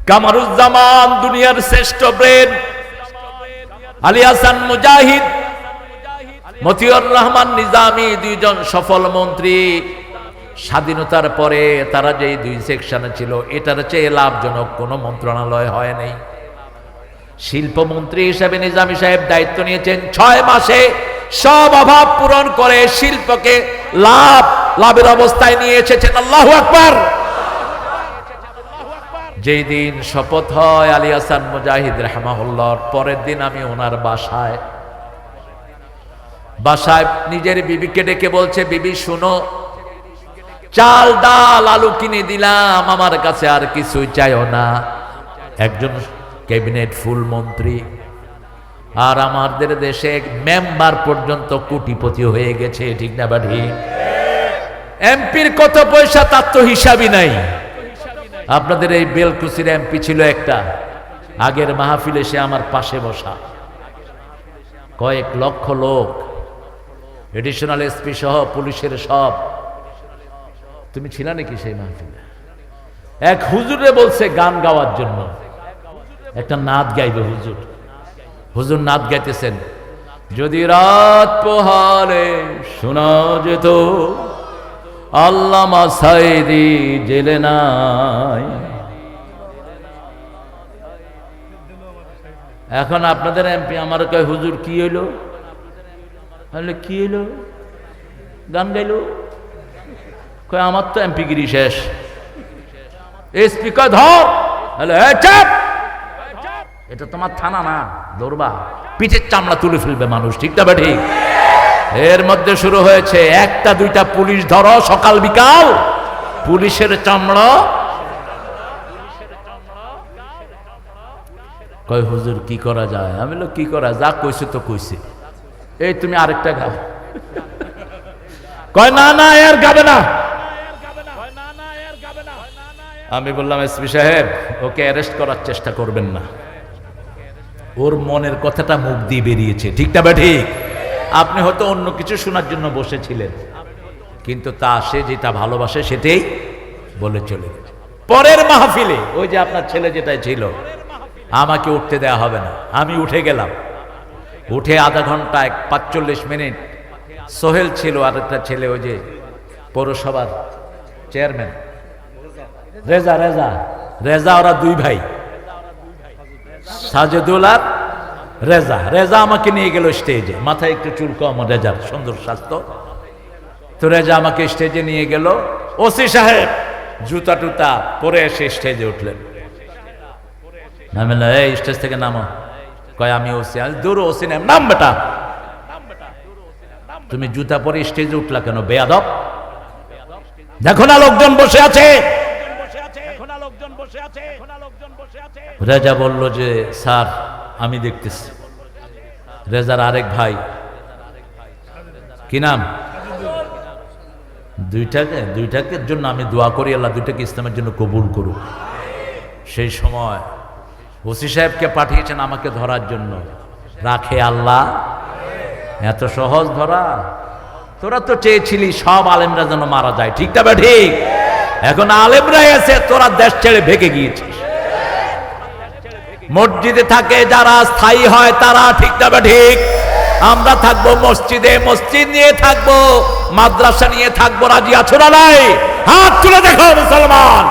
কামারুজ্জামান দুনিয়ার শ্রেষ্ঠ ব্রেন, আলী হাসান মুজাহিদ, মতিউর রহমান নিজামী, দুইজন সফল মন্ত্রী। স্বাধীনতার পরে তারা যে দুই সেকশনে ছিল, এটার চেয়ে লাভজনক কোনো মন্ত্রণালয় হয় নাই। শিল্পমন্ত্রী হিসেবে নিজামী সাহেব দায়িত্ব নিয়েছেন, 6 মাসে সব অভাব পূরণ করে শিল্পকে লাভের অবস্থায় নিয়ে এসেছেন। আল্লাহু আকবার। যেই দিন শপথ হয় আলী হাসান মুজাহিদ রাহমাহুল্লাহর, পরের দিন আমি ওনার বাসায় নিজের বিবিকে ডেকে বলছে, বিবি শুনো, চাল ডাল আলু কিনে দিলাম, আমার কাছে আর কিছুই চাইও না। একজন ক্যাবিনেট ফুল মন্ত্রী, আর আমাদের দেশে মেম্বার পর্যন্ত কোটিপতি হয়ে গেছে, ঠিক না বা ঠিক? এমপির কত পয়সা তার তো হিসাবই নাই। আপনাদের এই বেলকুচির এমপি ছিল একটা, আগের মাহফিলে সে আমার পাশে বসা, কয়েক লক্ষ লোক, এডিশনাল এসপি সহ পুলিশের সব। তুমি ছিল নাকি সেই মাহফিলে? এক হুজুরে বলছে গান গাওয়ার জন্য, একটা নাত গাইবে হুজুর নাত গাইতেছেন, যদি রাত পোহালে শোনা যেত আল্লামা সাইদি জেলে নাই। এখন আপনাদের এমপি আমার কয়, হুজুর কি হইলো? কি হইলো? গান গাইলো? কয় আমার তো এমপিগিরি শেষ। এসপি কয় ধর, চাপ, এটা তোমার থানা না, দৌড়বা, পিঠের চামড়া তুলে ফেলবে মানুষ, ঠিক না ঠিক? এর মধ্যে শুরু হয়েছে, 1টা 2টা পুলিশ ধরো, সকাল বিকাল পুলিশের চামড়া। কয় হুজুর কি করা যায়? আমি বললাম কি করা, যা কইছে তো কইছে, এই তুমি আরেকটা গাও। কয় না না এর গাবে না। আমি বললাম, এসপি সাহেব ওকে অ্যারেস্ট করার চেষ্টা করবেন না, ওর মনের কথাটা মুখ দিয়ে বেরিয়েছে, ঠিক না ঠিক? আপনি হয়তো অন্য কিছু শোনার জন্য বসেছিলেন, কিন্তু তা সে যেটা ভালোবাসে সেটাই বলে চলে গেছে। পরের মাহফিলে ওই যে আপনার ছেলে যেটাই ছিল, আমাকে উঠতে দেয়া হবে না, আমি উঠে গেলাম। উঠে আধা ঘন্টা 45 মিনিট সোহেল ছিল, আর একটা ছেলে ওই যে পৌরসভার চেয়ারম্যান রেজা, ওরা 2 ভাই, সাজেদুল আর রেজা আমাকে নিয়ে গেল স্টেজে, মাথায় একটু চুল কম, রেজার সুন্দর স্বাস্থ্য। তো রেজা আমাকে স্টেজে নিয়ে গেল, ওসি সাহেব জুতা টুতা পরে এসে স্টেজে উঠলেন। আমি বললাম, এই স্টেজ থেকে নামো। কয় আমি ওসি। দূর ওসি নাম বেটা, তুমি জুতা পরে স্টেজে উঠলা কেন বেয়াদব? দেখো না লোকজন বসে আছে। রেজা বলল যে স্যার আমি দেখতেছি। রেজার আরেক ভাই, কি নাম? দুইটাকে জন্য আমি দোয়া করি, আল্লাহ দুইটাকে ইসলামের জন্য কবুল করুক। সেই সময় ওসি সাহেবকে পাঠিয়েছেন আমাকে ধরার জন্য, রাখে আল্লাহ, এত সহজ ধরা? তোরা তো চেয়েছিলি সব আলেমরা যেন মারা যায়, ঠিক না ঠিক? এখন আলেমরা এসে তোরা দেশ ছেড়ে ভেগে গিয়েছিস। মসজিদে থাকে যারা স্থায়ী হয় তারা, ঠিক না ঠিক? আমরা থাকবো মসজিদে, মসজিদ নিয়ে থাকবো, মাদ্রাসা নিয়ে থাকবো, রাজি আছো না নাই? হাত তুলে দেখো মুসলমান।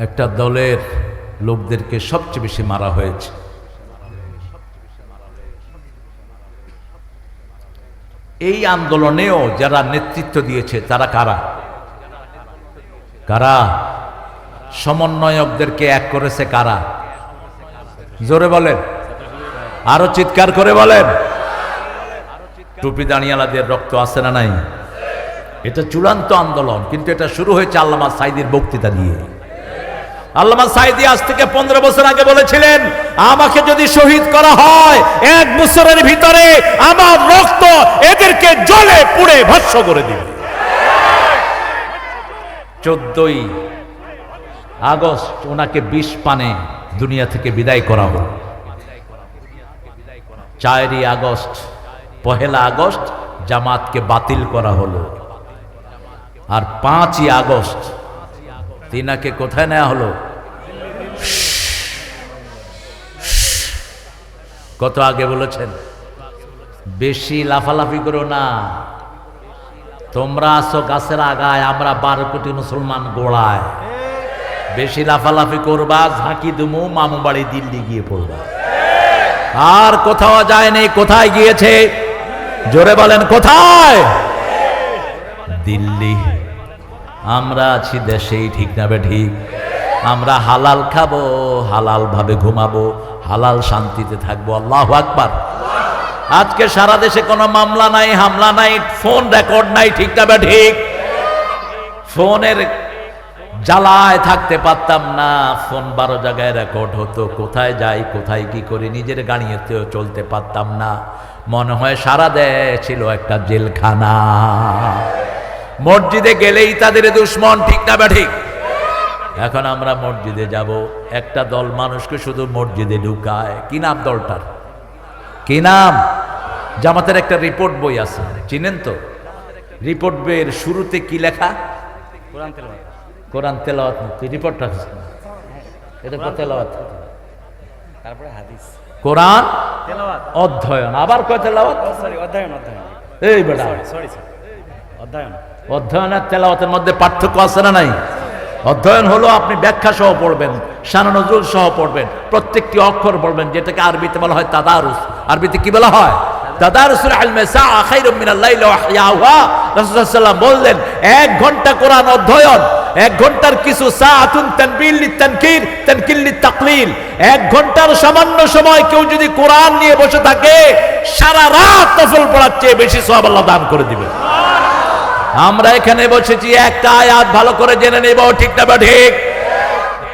একটা দলের লোকদেরকে সবচেয়ে বেশি মারা হয়েছে। এই আন্দোলনেও যারা নেতৃত্ব দিয়েছে তারা কারা কারা? সমন্বয়কদেরকে এক করেছে কারা? জোরে বলেন, আরো চিৎকার করে বলেন। টুপি দাঁড়িয়ালাদের রক্ত আছে না নাই? এটা চূড়ান্ত আন্দোলন, কিন্তু এটা শুরু হয়েছে আল্লামা সাঈদীর বক্তৃতা দিয়ে। আল্লামা সাঈদী আজ থেকে 15 বছর আগে বলেছিলেন, আমাকে যদি শহীদ করা হয় 1 বছরের ভিতরে আমার রক্ত এদেরকে জ্বলে পুড়ে ভস্ম করে দিবে। 14ই আগস্ট ওনাকে 20 পানে দুনিয়া থেকে বিদায় করা হলো। 4ই আগস্ট, 1 আগস্ট জামাতকে বাতিল করা হলো। আর 5ই আগস্ট তিনাকে কোথায় নেওয়া হলো? কত আগে বলেছেন? বেশি লাফালাফি করো না, তোমরা আসো গাছের আগায়, আমরা 12 কোটি মুসলমান গোড়ায়। বেশি লাফালাফি করবা, ঝাঁকি দুমু মামু বাড়ি দিল্লি গিয়ে পড়বা। আর কোথাও যায়নি। কোথায় গিয়েছে? জোরে বলেন, কোথায়? দিল্লি। আমরা আছি দেশেই, ঠিক না বে ঠিক? আমরা হালাল খাবো, হালাল ভাবে ঘুমাবো, হালাল শান্তিতে থাকবো। আল্লাহু আকবার। আজকে সারা দেশে কোনো মামলা নাই, হামলা নাই, ফোন রেকর্ড নাই, ঠিক না বে ঠিক? ফোনের জ্বালায় থাকতে পারতাম না, ফোন 12 জায়গায় রেকর্ড হতো। কোথায় যাই, কোথায় কি করি, নিজের গাড়িতেও চলতে পারতাম না। মনে হয় সারা দেশ ছিল একটা জেলখানা। মসজিদে গেলেই তাদের দুশ্মন, ঠিক না ঠিক? এখন আমরা মসজিদে যাব, একটা দল মানুষকে শুধু মসজিদে ঢুকায়। কি নাম দলটার? কি নাম? জামাতের একটা রিপোর্ট বই আছে, চিনেন তো? রিপোর্ট বইয়ের শুরুতে কি লেখা? কোরআন তেলাওয়াত। কোরআন তেলাওয়াত। রিপোর্টটা এটা কত তেলাওয়াত? তারপরে হাদিস। কোরআন তেলাওয়াত, অধ্যয়ন, আবার কয় তেলাওয়াত? সরি, অধ্যয়ন। অধ্যয়ন, এই বেটা, সরি, অধ্যয়ন। অধ্যয়ন আর তেলাওয়াতের মধ্যে পার্থক্য আছে না নাই? অধ্যয়ন হলো আপনি ব্যাখ্যা সহ পড়বেন, শানা নজরুল সহ পড়বেন, প্রত্যেকটি অক্ষর পড়বেন, যেটাকে আরবিতে বলা হয় তাদারুস। আরবিতে কি বলা হয়? তাদারুসুল ইলমি সাআ খায়রুম মিনাল লাইলি ওয়া ইহইয়াহা। রাসূলুল্লাহ সাল্লাল্লাহু আলাইহি ওয়াসাল্লাম বললেন, 1 ঘন্টা কোরআন অধ্যয়ন, 1 ঘন্টার কিছু সাআতুন তানবিল লিতানকির তানকিল লিতাকলিল। 1 ঘন্টার সামান্য সময় কেউ যদি কোরআন নিয়ে বসে থাকে, সারা রাত নফল পড়ার চেয়ে বেশি সওয়াব আল্লাহ দান করে দিবেন। আমরা এখানে বসেছি, একটা আয়াত ভালো করে জেনে নেব, ঠিক না ঠিক?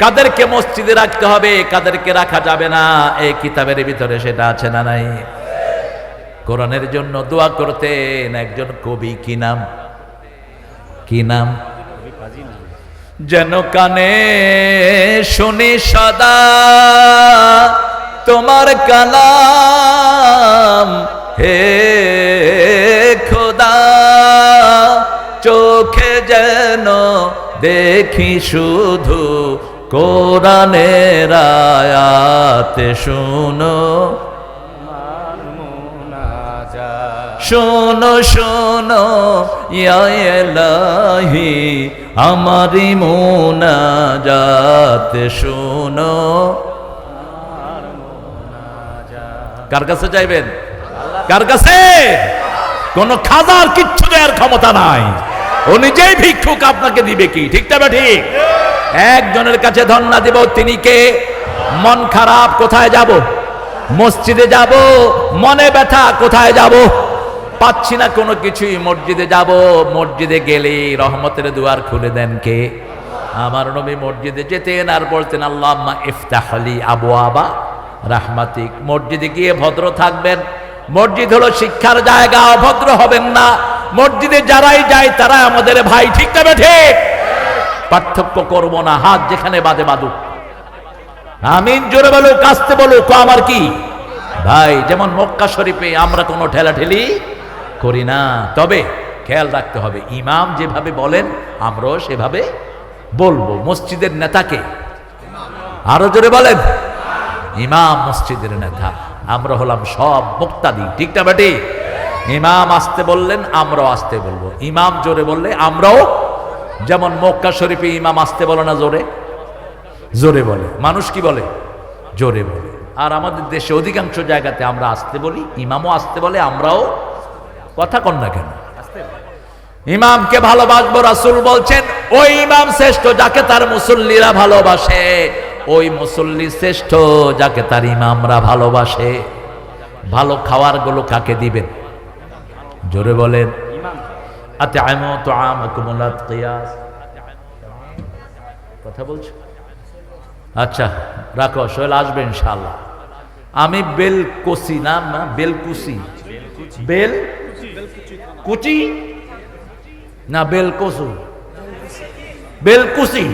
কাদেরকে মসজিদে রাখতে হবে, কাদেরকে রাখা যাবে না, এই কিতাবের ভিতরে সেটা আছে না নাই? কোরআনের জন্য দোয়া করতেন একজন কবি, কি নাম? কি নাম? যেন কানে শুনি সদা তোমার কালাম, হে খোদা, চোখে যেন দেখি শুধু কোরআনের আয়াত, শুনো শোনো শোনো ইয়া ইলাহি আমারি মুনাজাত, শোনো। কার কাছে চাইবেন? কার কাছে? কোন খাজার কিচ্ছু দেওয়ার ক্ষমতা নাই, ও নিজেই ভিক্ষুক, আপনাকে দিবে কি, ঠিক না ঠিক? একজনের কাছে ধন্না দেব, তিনি কে? মন খারাপ, কোথায় যাব? মসজিদে যাব। মনে ব্যথা, কোথায় যাব? পাচ্ছি না কোনো কিছুই, মসজিদে যাব। মসজিদে গেলে রহমতের দুয়ার খুলে দেন কে? আমার নবী মসজিদে যেতেন আর বলতেন, আল্লাহুম্মা ইফতাহ লি আবওয়াবা রাহমাতিক। মসজিদে গিয়ে ভদ্র থাকবেন। মসজিদ হলো শিক্ষার জায়গা, অভদ্র হবেন না। মসজিদে যারাই যায় তারা আমাদের ভাই, ঠিক না ঠিক? পার্থক্য করব না, হাত যেখানে বাদে বাদুক। আমিন জোরে বলো, কাস্তে বলো, আমার কি ভাই? যেমন মক্কা শরীফে আমরা কোনো ঠেলাঠেলি করি না, তবে খেয়াল রাখতে হবে, ইমাম যেভাবে বলেন আমরাও সেভাবে বলবো। মসজিদের নেতাকে আরো জোরে বলেন, ইমাম মসজিদের নেতা, আমরা হলাম সব মুক্তাদি, ঠিক না বেটি? ইমাম আসতে বললেন, আমরাও আসতে বলবো। ইমাম জোরে বললে আমরাও, যেমন মক্কা শরীফে ইমাম আসতে বলে না, জোরে জোরে বলে। মানুষ কি বলে? জোরে বলে। আর আমাদের দেশে অধিকাংশ জায়গাতে আমরা আসতে বলি, ইমামও আসতে বলে, আমরাও কথা কন না কেন? ইমামকে ভালোবাসবো, রাসূল বলছেন ওই ইমাম শ্রেষ্ঠ যাকে তার মুসল্লিরা ভালোবাসে, ওই মুসল্লি শ্রেষ্ঠ যাকে তার ইমামরা ভালোবাসে। ভালো খাওয়ার গুলো কাকে দিবেন? জোরে বলেন। আত'আমু তু'আমাকুম লা কিয়াস। কথা বলছো? আচ্ছা রাখো, সোহেল আসবে ইনশাআল্লাহ। আমি বেলকুচি নাম না, বেলকুচি, বেলকুচি না বেলকুচু, বেলকুচি।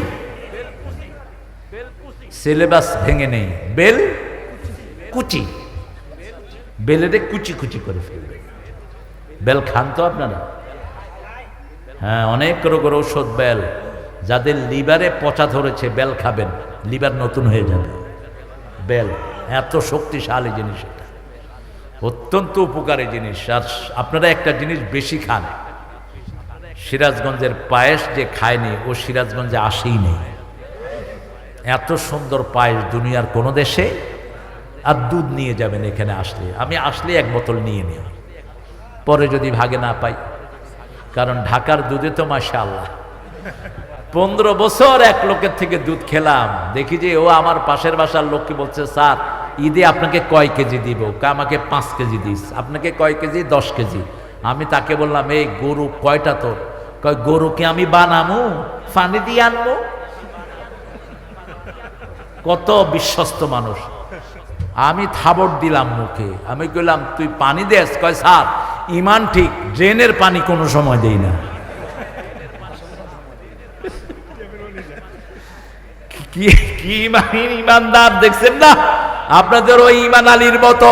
সিলেবাস ভেঙে নেই, বেলকুচি, বেলেরে কুচি কুচি করে ফেলবে। বেল খান তো আপনারা? হ্যাঁ, অনেক রোগের ঔষধ বেল। যাদের লিভারে পচা ধরেছে বেল খাবেন, লিভার নতুন হয়ে যাবে। বেল এত শক্তিশালী জিনিস, এটা অত্যন্ত উপকারী জিনিস। আর আপনারা একটা জিনিস বেশি খান, সিরাজগঞ্জের পায়েস যে খায়নি ও সিরাজগঞ্জে আসেই নেই। এত সুন্দর পায়েস দুনিয়ার কোনো দেশে। আর দুধ নিয়ে যাবেন এখানে আসলে, আমি আসলে এক বোতল নিয়ে নিই, পরে যদি ভাগে না পাই। কারণ ঢাকার দুধে তো মাশাআল্লাহ। 15 বছর এক লোকের থেকে দুধ খেলাম, দেখি যে ও আমার পাশের বাসার লোককে বলছে, স্যার ঈদে আপনাকে কয় কেজি দিব? আমাকে 5 কেজি দিস। আপনাকে কয় কেজি? 10 কেজি। আমি তাকে বললাম, এই গরু কয়টা তোর? কয় গরুকে আমি বানামু, পানি দিয়ে আনবো। কত বিশ্বস্ত মানুষ। আমি থাবড় দিলাম মুখে, আমি কইলাম তুই পানি দেস? কয় স্যার ইমান ঠিক, ড্রেনের পানি কোনো সময় দেই না। কি ইমানদার দেখছেন না আপনাদের? ওই ইমান আলীর মতো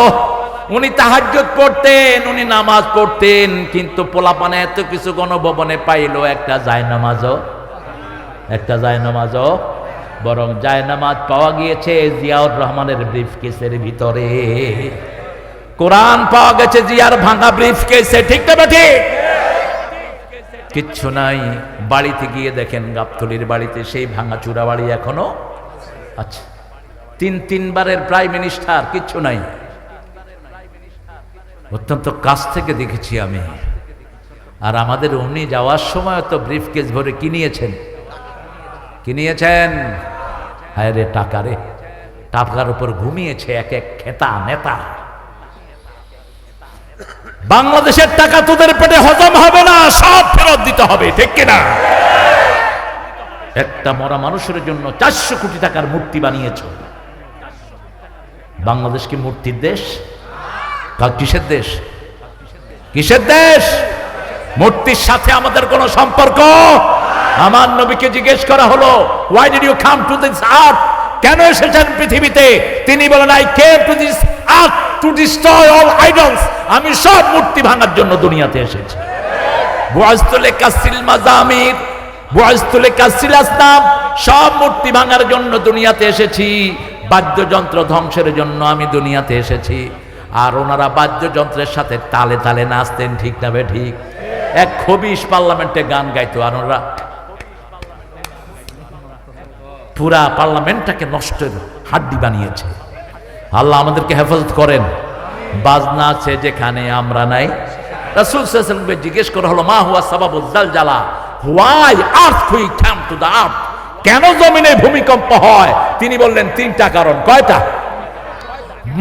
উনি তাহাজ্জুদ পড়তেন, উনি নামাজ পড়তেন, কিন্তু পোলাপানে এত কিছু গণভবনে পাইলো একটা জায়নামাজও, বরং জায়নামাজ পাওয়া গিয়েছে জিয়াউর রহমানের ব্রিফকেসের ভিতরে। কোরআন পাওয়া গেছে জিয়ার ভাঙা ব্রিফকেসে, ঠিক না ঠিক? কিচ্ছু নাই। বাড়িতে গিয়ে দেখেন গাবতলীর বাড়িতে সেই ভাঙা চূড়া বাড়ি এখনো আচ্ছা। 3 প্রাইম মিনিস্টার, কিচ্ছু নাই। অত্যন্ত কাছ থেকে দেখেছি আমি। আর আমাদের উনি যাওয়ার সময় তো ব্রিফকেস ভরে কি নিয়েছেন? হায় রে টাকা রে, টাকার উপর ঘুমিয়েছে এক এক খেতা নেতা। বাংলাদেশের টাকা তোদের পেটে হজম হবে না, সব ফেরত দিতে হবে, ঠিক কিনা? একটা মরা মানুষের জন্য 400 কোটি টাকার মূর্তি বানিয়েছ। বাংলাদেশ কি মূর্তির দেশ? কিসের দেশ? কিসের দেশ? মূর্তির সাথে আমাদের কোনো সম্পর্ক। আমার নবীকে জিজ্ঞেস করা হলো, why did you come to this earth? কেন এসেছেন পৃথিবীতে? তিনি বলেন, I came to this earth to destroy all idols. আমি সব মূর্তি ভাঙার জন্য দুনিয়াতে এসেছি। বুআসতু লিকাসরিল মাযামির, বুআসতু লিকাসরিল আসনাম, সব মূর্তি ভাঙার জন্য দুনিয়াতে এসেছি। বাদ্যযন্ত্র ধ্বংসের জন্য আমি দুনিয়াতে এসেছি। আর ওনারা বাদ্যযন্ত্রের সাথে তালে তালে নাচতেন, ঠিক না বে ঠিক? এক খবিশ পার্লামেন্টে গান গাইতো, আর ওনারা পুরা পার্লামেন্টটাকে নষ্টের হাড্ডি বানিয়েছে। আল্লাহ আমাদেরকে হেফাজত করেন। বাজনা আছে যেখানে আমরা নাই। রাসূল সাল্লাল্লাহু আলাইহি ওয়াসাল্লামকে জিজ্ঞেস করা হলো, মা হুয়া সাবাবুজ জালজালা, why earthquake come to the earth? কেন জমিনে ভূমিকম্প হয়? তিনি বললেন 3টা কারণ। কয়টা?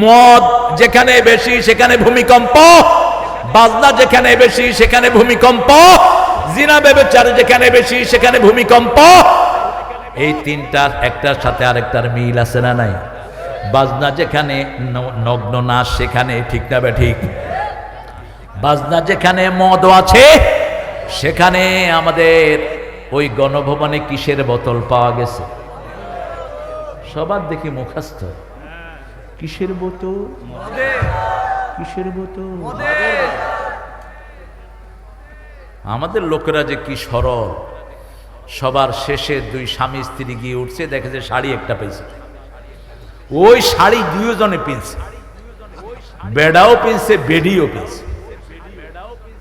মদ যেখানে বেশি সেখানে ভূমিকম্প, বাজনা যেখানে বেশি সেখানে ভূমিকম্প, জিনা ব্যভিচার যেখানে বেশি সেখানে ভূমিকম্প। এই 3টার একটার সাথে আরেকটার মিল আছে না নাই? বাজনা যেখানে নগ্ন নাচ সেখানে, ঠিক না বে ঠিক? বাজনা যেখানে মদ আছে সেখানে আমাদের ওই গণভবনে কিসের বোতল পাওয়া গেছে? সবার দেখি মুখস্থ। কিসের বোতল? কিসের বোতল? আমাদের লোকেরা যে কি সরল। সবার শেষে 2 স্বামী স্ত্রী গিয়ে উঠছে, দেখে যে শাড়ি একটা পেয়েছে। ওই শাড়ি 2 জনে পিনছে, বেড়াও পিনছে, বেডিও পিনছে।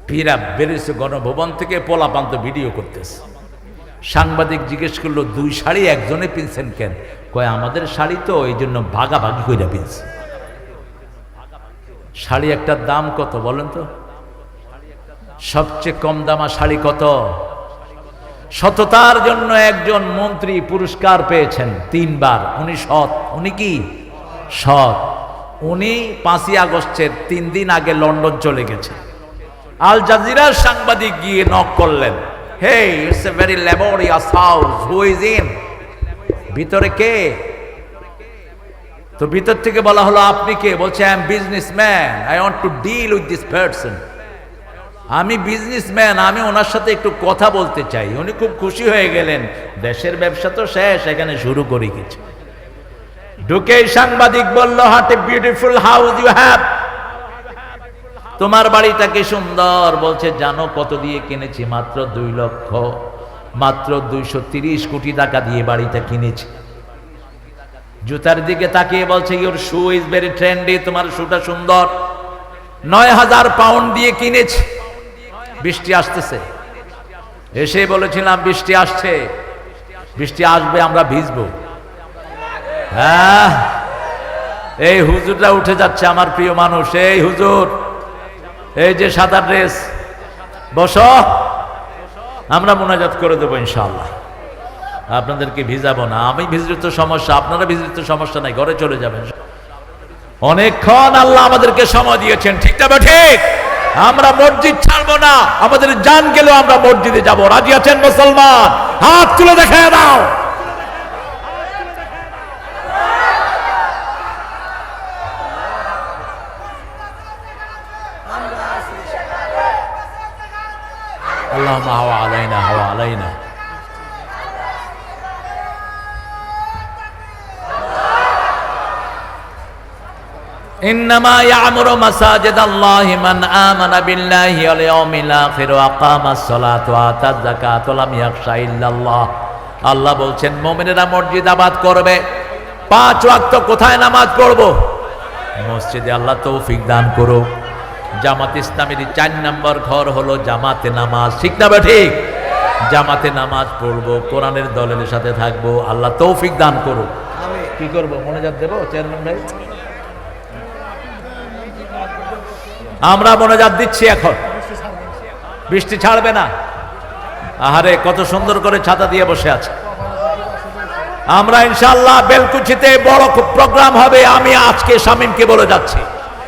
ফিরা বেরিয়েছে গণভবন থেকে, পোলাপান্ত ভিডিও করতেছে। সাংবাদিক জিজ্ঞেস করলো, 2 শাড়ি একজনে পিনছেন কেন? কয় আমাদের শাড়ি তো এই জন্য ভাগাভাগি করে পিনছে। শাড়ি একটার দাম কত বলেন তো? সবচেয়ে কম দামা শাড়ি কত? সততার জন্য একজন মন্ত্রী পুরস্কার পেয়েছেন 3 বার। উনি সৎ। উনি কি সৎ? উনি 5ই আগস্টের 3 দিন আগে লন্ডন চলে গেছে। আল জাজিরার সাংবাদিক গিয়ে নক করলেন, hey it's a very laborious house, who is in? ভিতরে কে? তো ভিতর থেকে বলা হলো, আপনি কে? বলছে, I am businessman, I want to deal with this person. আমি বিজনেসম্যান, আমি ওনার সাথে একটু কথা বলতে চাই। উনি খুব খুশি হয়ে গেলেন, দেশের ব্যবসা তো শেষ, এখানে শুরু করি কিছু। ঢুকে সাংবাদিক বলল, what a beautiful house you have. তোমার বাড়িটা কি সুন্দর। বলছে, জানো কত দিয়ে কিনেছি? মাত্র 2 লক্ষ, মাত্র 230 কোটি টাকা দিয়ে বাড়িটা কিনেছি। জুতার দিকে তাকিয়ে বলছে, your shoe is very trendy, তোমার শুটা সুন্দর। 9000 পাউন্ড দিয়ে কিনেছি। বৃষ্টি আসতেছে। এসে বলেছিলাম বৃষ্টি আসছে, বৃষ্টি আসবে, আমরা ভিজবো। হ্যাঁ, এই হুজুরটা উঠে যাচ্ছে, আমার প্রিয় মানুষ। এই হুজুর, এই যে সাদা ড্রেস, বসো, আমরা মোনাজাত করে দেবো ইনশাআল্লাহ। আপনাদেরকে ভিজাবো না। আমি ভিজলে তো সমস্যা, আপনারা ভিজলে তো সমস্যা নাই, ঘরে চলে যাবেন। অনেকক্ষণ আল্লাহ আমাদেরকে সময় দিয়েছেন, ঠিক না? ঠিক। আমরা মসজিদ ছাড়বো না, আমাদের জান গেলেও আমরা মসজিদে যাব। রাজি আছেন মুসলমান? হাত তুলে দেখায় দাও। আল্লাহুম্মা হাওয়া আলাইনা, হাওয়া আলাইনা। ইন্নামা ইয়ামুরু মাসাজিদাল্লাহি মান আমানা বিল্লাহি ওয়াল ইয়াউমিল আখির ওয়া আকামাস সালাতা ওয়া আতাজ যাকাত ওয়া লাম ইয়াখশা ইল্লাল্লাহ। আল্লাহ বলছেন, মুমিনেরা মসজিদ আবাদ করবে। 5 ওয়াক্ত কোথায় নামাজ পড়ব? মসজিদে। আল্লাহ তৌফিক দান করুক। জামাত ইসলামের 4 নম্বর ঘর হলো জামাতে নামাজ, ঠিক না? ঠিক। জামাতে নামাজ পড়বো, কোরআনের দলের সাথে থাকবো। আল্লাহ তৌফিক দান করুক। কি করবো? মোনাজাত দেবো চেয়ারম্যান ভাই? আমরা মোনাজাত দিচ্ছি এখন। বৃষ্টি ছাড়বে না। আহারে, কত সুন্দর করে ছাতা দিয়ে বসে আছে। আমরা ইনশাআল্লাহ বেলকুচিতে বড় প্রোগ্রাম হবে। আমি আজকে শামীমকে বলে যাচ্ছি,